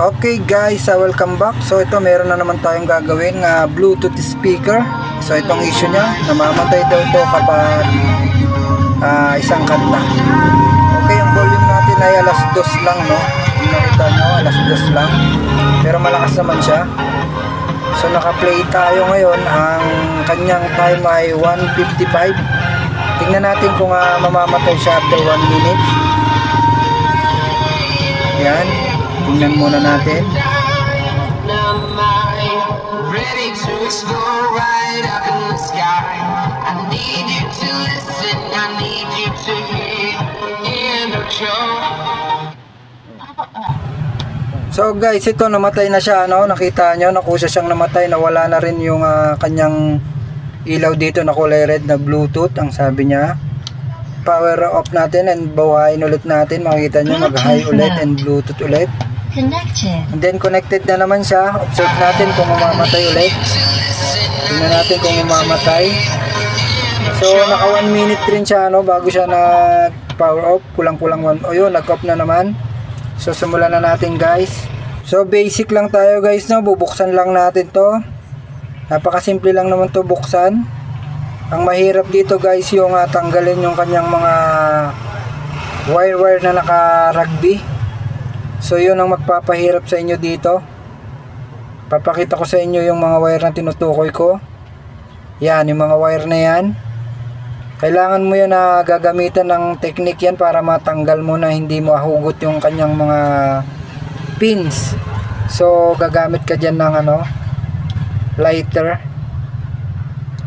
Okay guys, welcome back. So ito meron na naman tayong gagawin Bluetooth speaker. So itong issue niya, namamatay daw to kapag isang kanta. Okay, ang volume natin ay alas 2 lang, no? Nakita nyo, alas 2 lang. Pero malakas naman siya. So naka-play tayo ngayon. Ang kanyang time ay 1:55. Tingnan natin kung mamamatay siya after 1 minute. Yan. Tingnan muna natin. Ready to explore right up in the sky. I need you to listen, I need you to hear in the show. So guys, ito namatay na siya, no? Nakita nyo, nakusa siyang namatay, nawala na rin yung kanyang ilaw dito na kulay red na Bluetooth, ang sabi niya. Power off natin and bawain ulit natin, makikita nyo mag high ulit and Bluetooth ulit. And then connected na naman siya. Observe natin kung mamamatay ulit. Tingnan natin kung mamamatay. So naka 1 minute rin siya, no, bago siya nag power off. Kulang-kulang 1. O yun, nag-off na naman. So simulan na natin guys. So basic lang tayo guys, no. Bubuksan lang natin to. Napakasimple lang naman to buksan. Ang mahirap dito guys yung tanggalin yung kanyang mga wire na naka-rugby. So yun ang magpapahirap sa inyo dito. Papakita ko sa inyo yung mga wire na tinutukoy ko. Yan, yung mga wire na yan. Kailangan mo yun na gagamitan ng technique yan para matanggal mo na hindi mo ahugot yung kanyang mga pins. So gagamit ka dyan ng lighter.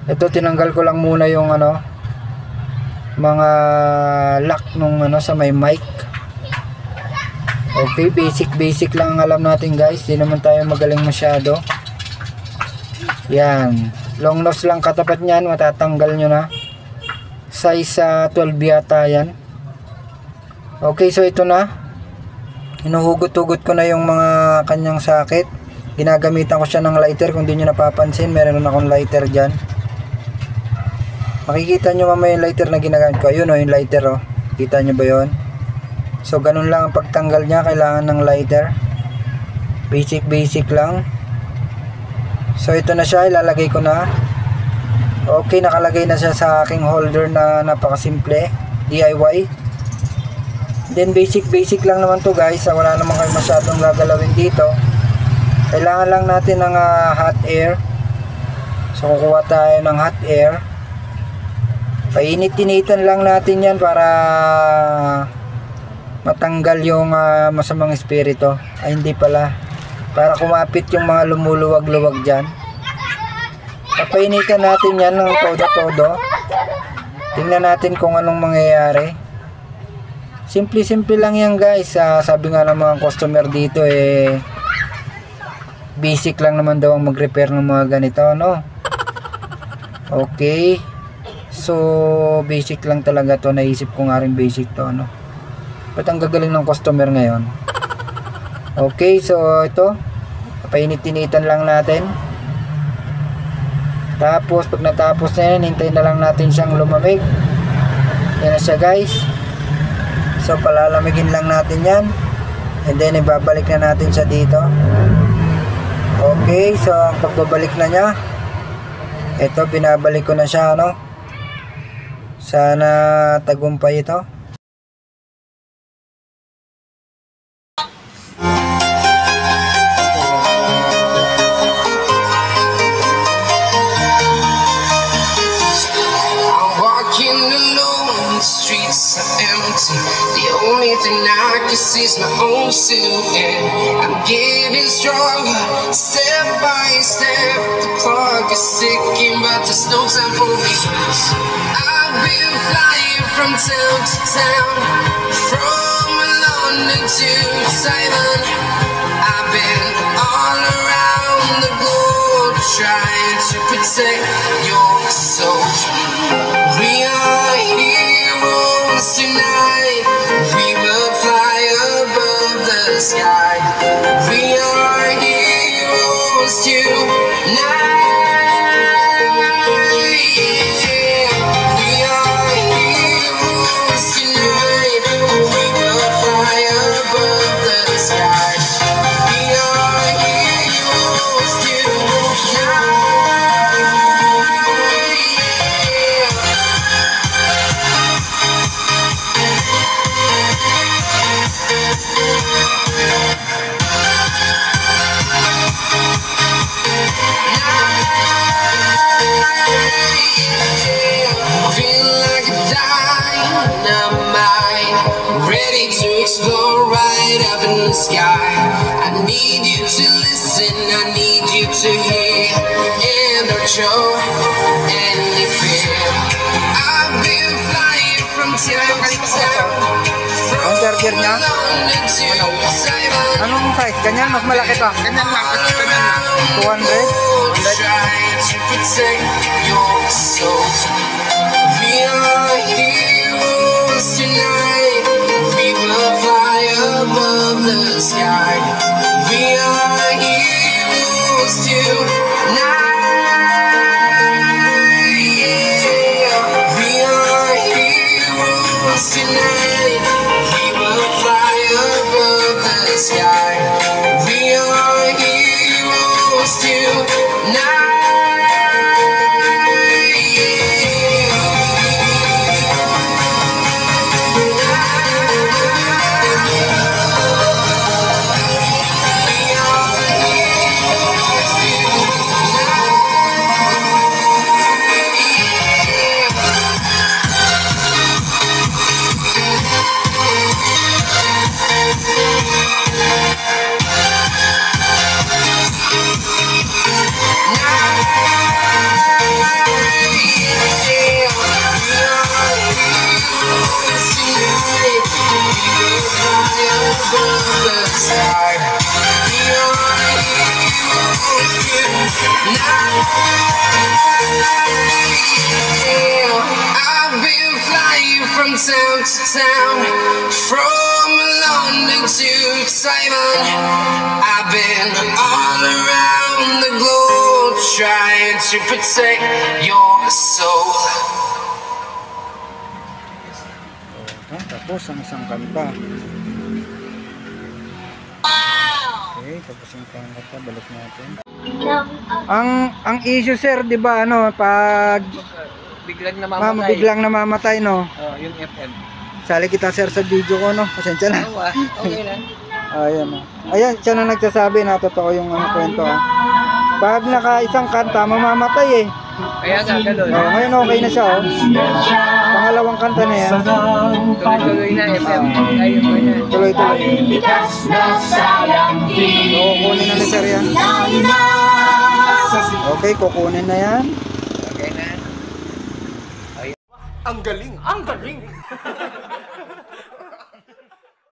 Ito tinanggal ko lang muna yung mga lock nung sa may mic. Okay, basic lang ang alam natin guys. Di naman tayo magaling masyado. Yan, long nose lang katapat niyan, matatanggal nyo na. Size 12 yata yan. Okay, so ito na. Hinuhugot-hugot ko na yung mga kanyang socket. Ginagamitan ko siya ng lighter. Kung di nyo napapansin, meron akong lighter dyan. Makikita nyo mamaya yung lighter na ginagamit ko. Ayun o, yung lighter o. Kita nyo ba yun? So ganun lang ang pagtanggal niya, kailangan ng lighter. Basic lang. So ito na siya, ilalagay ko na. Okay, nakalagay na siya sa aking holder na napakasimple, DIY. Then basic lang naman to guys. Wala naman kayo masyadong gagalawin dito. Kailangan lang natin ng hot air. So kukuha tayo ng hot air. Painit-initan lang natin yan para matanggal yung masamang espiritu. Ay hindi pala, para kumapit yung mga lumuluwag-luwag dyan. Papainitan natin yan ng todo-todo. Tingnan natin kung anong mangyayari. Simple lang yan guys. Sabi nga ng mga customer dito basic lang naman daw ang mag-repair ng mga ganito, no? Okay, so basic lang talaga to. Naisip ko nga rin basic to, no? Ba't ang gagaling ng customer ngayon? Okay, so ito, painit-initan lang natin. Tapos pag natapos na yan, hintayin na lang natin siyang lumamig. Yan na siya guys. So palalamigin lang natin yan, and then ibabalik na natin siya dito. Okay, so ang pagbabalik na niya, ito, binabalik ko na siya, no? Sana tagumpay ito. Streets are empty. The only thing I can see is my own silhouette. I'm getting stronger, step by step. The clock is ticking, but there's no time for me. I've been flying from town to town, from London to Taiwan. I've been all around the globe trying to protect your soul. We are heroes tonight. We will fly above the sky. We are heroes tonight. We are heroes tonight. We will fly above the sky. We up in the sky. I need you to listen, I need you to hear, and don't show any fear. I've been flying from town to town, Ang charger niya? London to Taiwan. Anong size? Ganyan? Mas malaki to? Ganyan lang, kasi ganyan lang. 200? Trying to protect your soul. We are heroes tonight. We will fly above the sky. We are heroes tonight. Yeah. We are heroes tonight. We will fly above the sky. We are heroes tonight. I've been flying from town to town, from London to Taiwan. I've been all around the globe trying to protect your soul. Tapos ang isang kanta. Okay, tapos ang kanta, balik natin. Ang issue sir, 'di ba, ano, pag Biglang namamatay. biglang namamatay, no. Oh, yung FM. Sali kita sir sa video ko, no. Pasensya na. Oo, okay lang. Ayan, no. Ayan, siya na nagsasabi na totoo yung kwento, ah. Pag naka-isang kanta, mamamatay eh. Kaya nga, ganun. Oh, ngayon okay na siya, oh. Pangalawang kanta na yan. Tuloy-tuloy na FM. Ayun ko na. Tuloy-tuloy. So, kukunin na ni sir yan. Okay, kukunin na yan. Okay na. Ang galing! Ang galing!